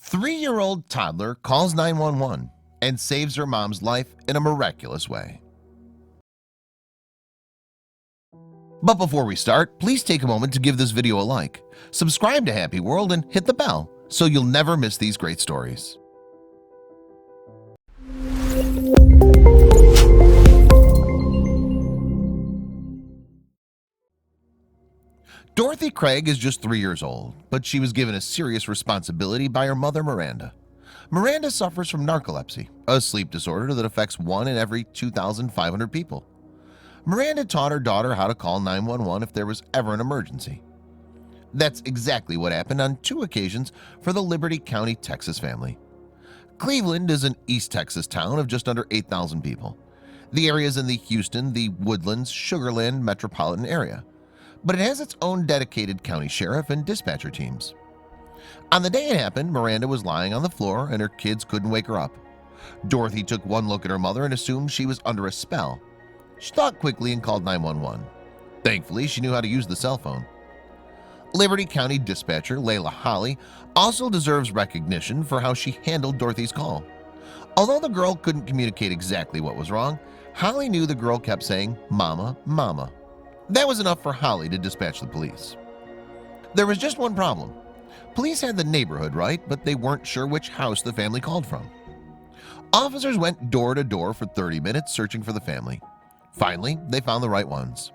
3-year-old toddler calls 911 and saves her mom's life in a miraculous way. But before we start, please take a moment to give this video a like, subscribe to Happy World, and hit the bell so you'll never miss these great stories. Dorothy Craig is just 3 years old, but she was given a serious responsibility by her mother Miranda. Miranda suffers from narcolepsy, a sleep disorder that affects 1 in every 2,500 people. Miranda taught her daughter how to call 911 if there was ever an emergency. That's exactly what happened on 2 occasions for the Liberty County, Texas family. Cleveland is an East Texas town of just under 8,000 people. The area is in the Houston, the Woodlands, Sugar Land metropolitan area, but it has its own dedicated county sheriff and dispatcher teams. On the day it happened, Miranda was lying on the floor and her kids couldn't wake her up. Dorothy took one look at her mother and assumed she was under a spell. She thought quickly and called 911. Thankfully, she knew how to use the cell phone. Liberty County dispatcher Layla Holly also deserves recognition for how she handled Dorothy's call. Although the girl couldn't communicate exactly what was wrong, Holly knew the girl kept saying, "Mama, Mama." That was enough for Holly to dispatch the police. There was just one problem. Police had the neighborhood right, but they weren't sure which house the family called from. Officers went door to door for 30 minutes searching for the family. Finally, they found the right ones.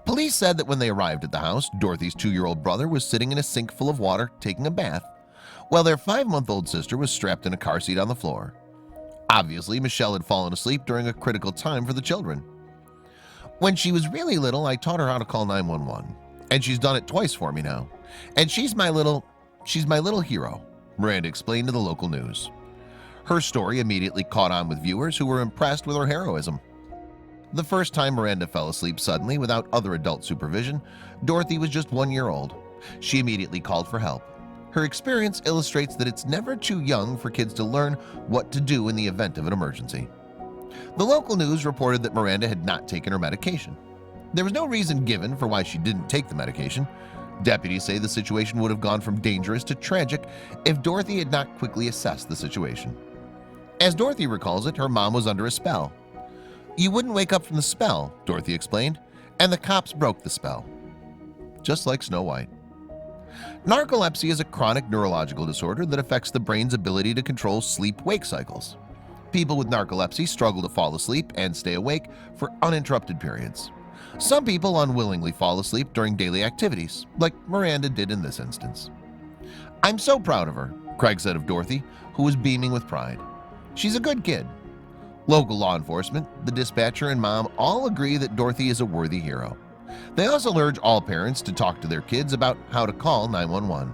Police said that when they arrived at the house, Dorothy's 2-year-old brother was sitting in a sink full of water taking a bath, while their 5-month-old sister was strapped in a car seat on the floor. Obviously, Michelle had fallen asleep during a critical time for the children. When she was really little, I taught her how to call 911, and she's done it twice for me now. And she's my little hero, Miranda explained to the local news. Her story immediately caught on with viewers who were impressed with her heroism. The first time Miranda fell asleep suddenly without other adult supervision, Dorothy was just 1 year old. She immediately called for help. Her experience illustrates that it's never too young for kids to learn what to do in the event of an emergency. The local news reported that Miranda had not taken her medication. There was no reason given for why she didn't take the medication. Deputies say the situation would have gone from dangerous to tragic if Dorothy had not quickly assessed the situation. As Dorothy recalls it, her mom was under a spell. "You wouldn't wake up from the spell," Dorothy explained, "and the cops broke the spell." Just like Snow White. Narcolepsy is a chronic neurological disorder that affects the brain's ability to control sleep-wake cycles. People with narcolepsy struggle to fall asleep and stay awake for uninterrupted periods. Some people unwillingly fall asleep during daily activities, like Miranda did in this instance. "I'm so proud of her," Craig said of Dorothy, who was beaming with pride. "She's a good kid." Local law enforcement, the dispatcher, and mom all agree that Dorothy is a worthy hero. They also urge all parents to talk to their kids about how to call 911.